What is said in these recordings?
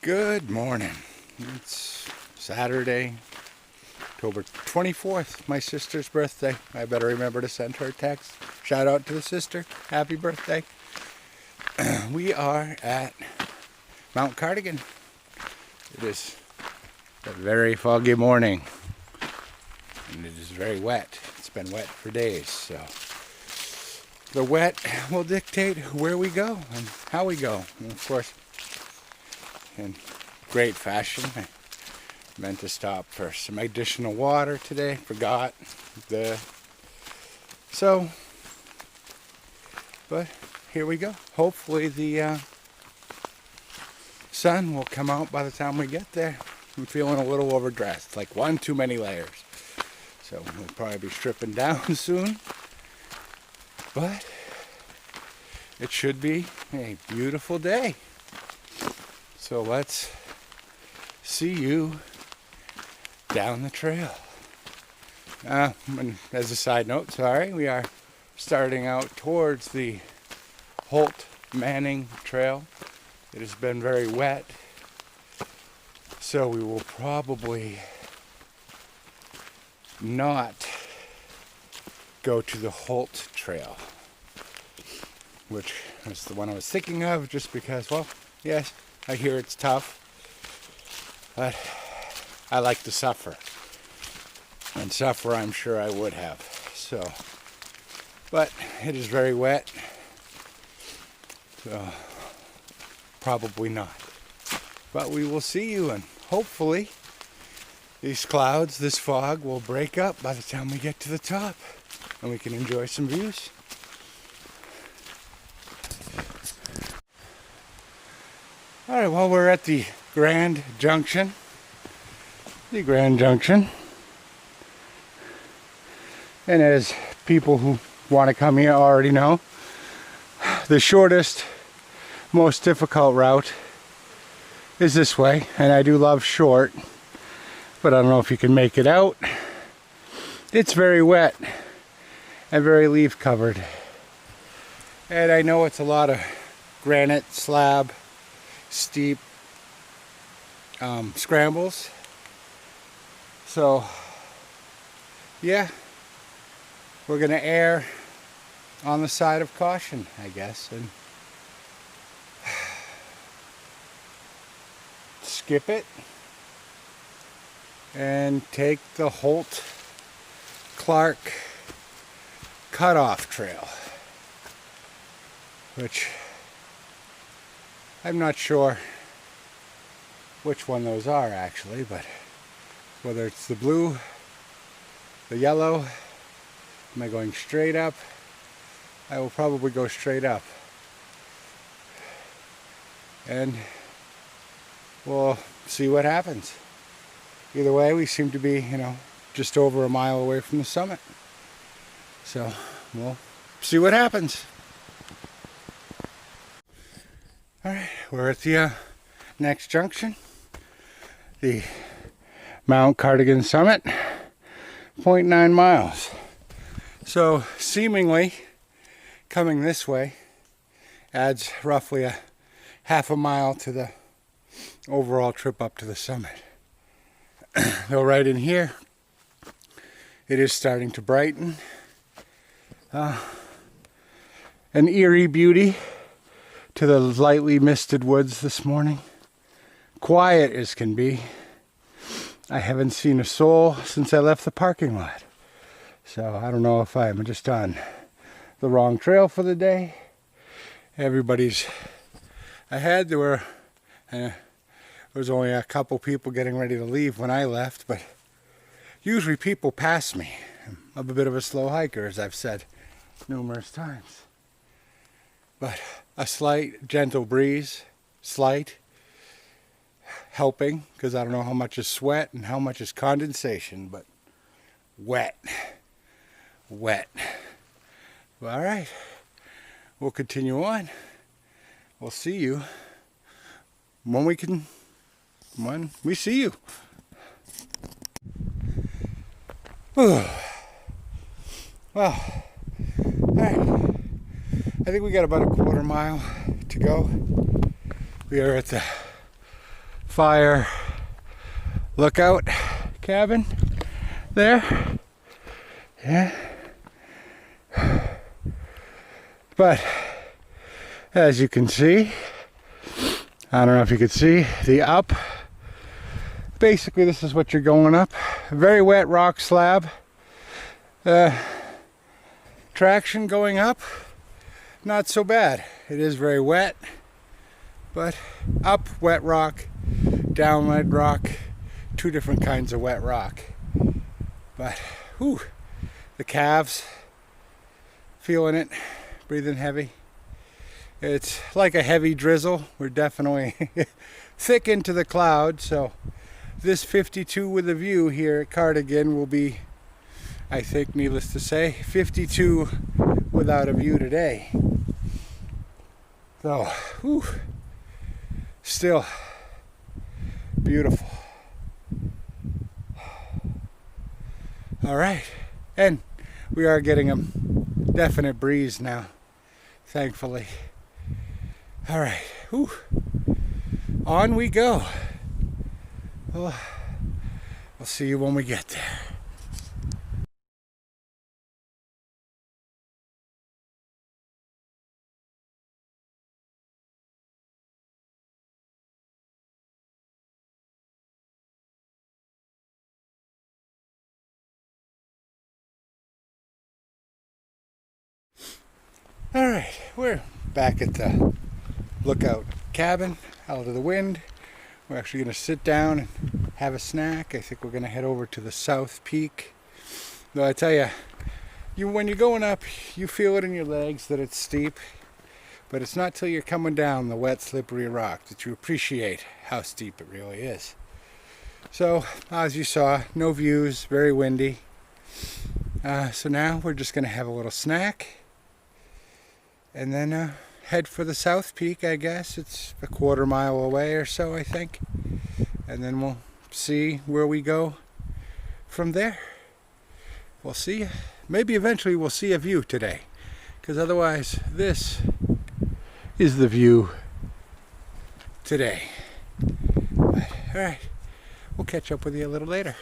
Good morning. It's Saturday, October 24th, my sister's birthday. I better remember to send her a text. Shout out to the sister. Happy birthday. We are at Mount Cardigan. It is a very foggy morning, and it is very wet. It's been wet for days, so the wet will dictate where we go and how we go. And of course, in great fashion, I meant to stop for some additional water today. Forgot. But here we go. Hopefully the sun will come out by the time we get there. I'm feeling a little overdressed, like one too many layers. So we'll probably be stripping down soon. But it should be a beautiful day. So let's see you down the trail. And as a side note, we are starting out towards the Holt Manning Trail. It has been very wet, so we will probably not go to the Holt Trail, which was the one I was thinking of, just because, well, yes, I hear it's tough, but I like to suffer. And suffer, I'm sure I would have. So, but it is very wet, so probably not. But we will see you, and hopefully these clouds, this fog will break up by the time we get to the top, and we can enjoy some views. All right, well, we're at the Grand Junction. The Grand Junction. And as people who want to come here already know, the shortest, most difficult route is this way. And I do love short, but I don't know if you can make it out. It's very wet and very leaf covered. And I know it's a lot of granite slab, steep scrambles. So yeah, we're gonna err on the side of caution, I guess, and skip it and take the Holt Clark Cutoff Trail, which I'm not sure which one those are actually, but whether it's the blue, the yellow, am I going straight up? I will probably go straight up. And we'll see what happens. Either way, we seem to be, just over a mile away from the summit. So we'll see what happens. Alright, we're at the next junction, the Mount Cardigan Summit, 0.9 miles. So seemingly coming this way adds roughly a half a mile to the overall trip up to the summit. Though right in here, it is starting to brighten. An eerie beauty to the lightly misted woods this morning. Quiet as can be. I haven't seen a soul since I left the parking lot. So I don't know if I'm just on the wrong trail for the day. Everybody's ahead. There was only a couple people getting ready to leave when I left, but usually people pass me. I'm a bit of a slow hiker, as I've said numerous times. But a slight, gentle breeze, helping, because I don't know how much is sweat and how much is condensation, but wet. All right, we'll continue on. We'll see you when we see you. Well, all right. I think we got about a quarter mile to go. We are at the fire lookout cabin there. Yeah. But as you can see, I don't know if you can see the up. Basically, this is what you're going up. Very wet rock slab. Traction going up, not so bad. It is very wet, but up wet rock, down wet rock, two different kinds of wet rock. But whew, the calves, feeling it, breathing heavy. It's like a heavy drizzle. We're definitely thick into the clouds, so this 52 with a view here at Cardigan will be, I think, needless to say, 52 without a view today. So, whew, still beautiful. All right, and we are getting a definite breeze now, thankfully. All right, whew, on we go. Well, we'll see you when we get there. All right, we're back at the lookout cabin, out of the wind. We're actually going to sit down and have a snack. I think we're going to head over to the south peak. Though I tell you, when you're going up, you feel it in your legs that it's steep. But it's not till you're coming down the wet, slippery rock that you appreciate how steep it really is. So, as you saw, no views, very windy. So now we're just going to have a little snack. And then head for the south peak, I guess. It's a quarter mile away or so, I think. And then we'll see where we go from there. We'll see. Maybe eventually we'll see a view today. Because otherwise, this is the view today. But, all right. We'll catch up with you a little later.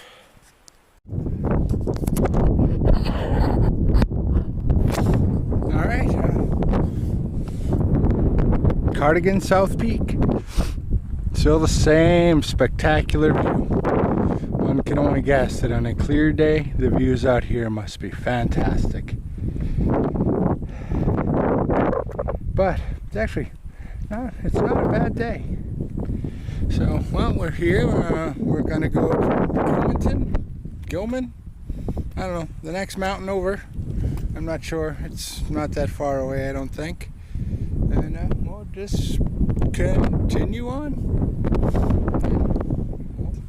All right. Cardigan South Peak. Still the same spectacular view. One can only guess that on a clear day, the views out here must be fantastic. But it's actually it's not a bad day. So, well, we're here. We're going to go to Gilman. I don't know, the next mountain over. I'm not sure. It's not that far away, I don't think. And we'll just continue on.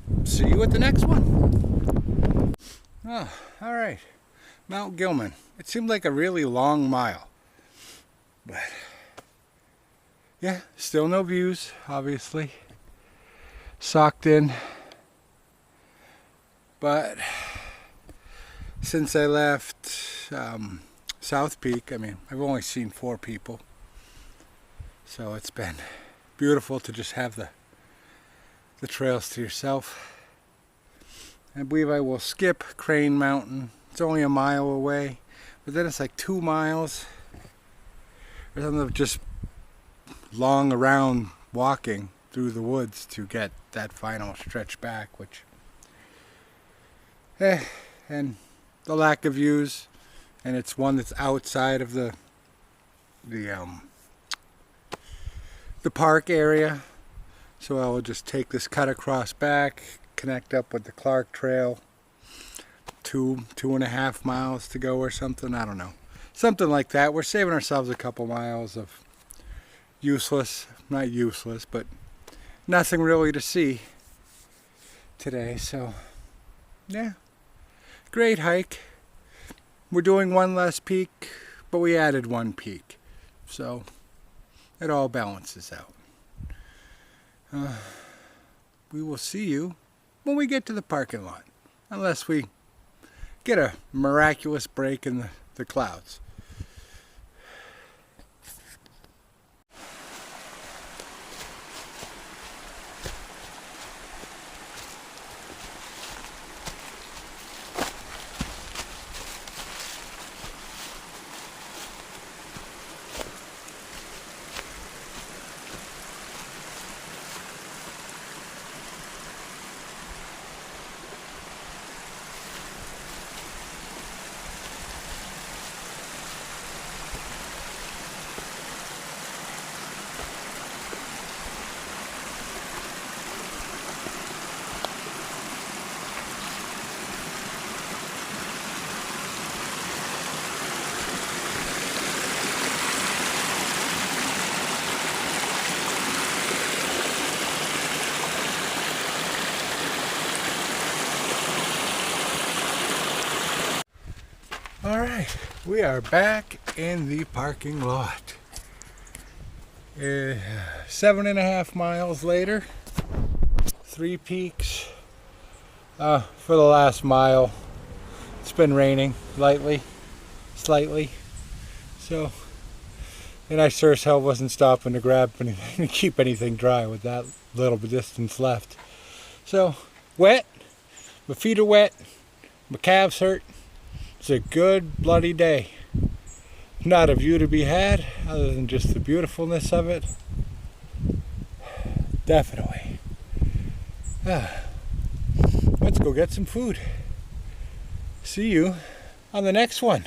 We'll see you at the next one. Oh, all right. Mount Gilman. It seemed like a really long mile. But, yeah, still no views, obviously. Socked in. But since I left South Peak, I mean, I've only seen 4 people. So it's been beautiful to just have the trails to yourself. I believe I will skip Crane Mountain. It's only a mile away, but then it's like 2 miles or something of just long around walking through the woods to get that final stretch back, which and the lack of views, and it's one that's outside of the park area, so I will just take this cut across back, connect up with the Clark Trail. 2.5 miles to go or something, I don't know, something like that. We're saving ourselves a couple miles of not useless, but nothing really to see today. So yeah, great hike. We're doing one less peak, but we added 1 peak, so it all balances out. We will see you when we get to the parking lot, unless we get a miraculous break in the clouds. Alright, we are back in the parking lot. 7.5 miles later, 3 peaks. For the last mile, it's been raining lightly, slightly. So, and I sure as hell wasn't stopping to grab anything, to keep anything dry with that little distance left. So, wet, my feet are wet, my calves hurt. It's a good bloody day. Not a view to be had other than just the beautifulness of it. Definitely. Let's go get some food. See you on the next one.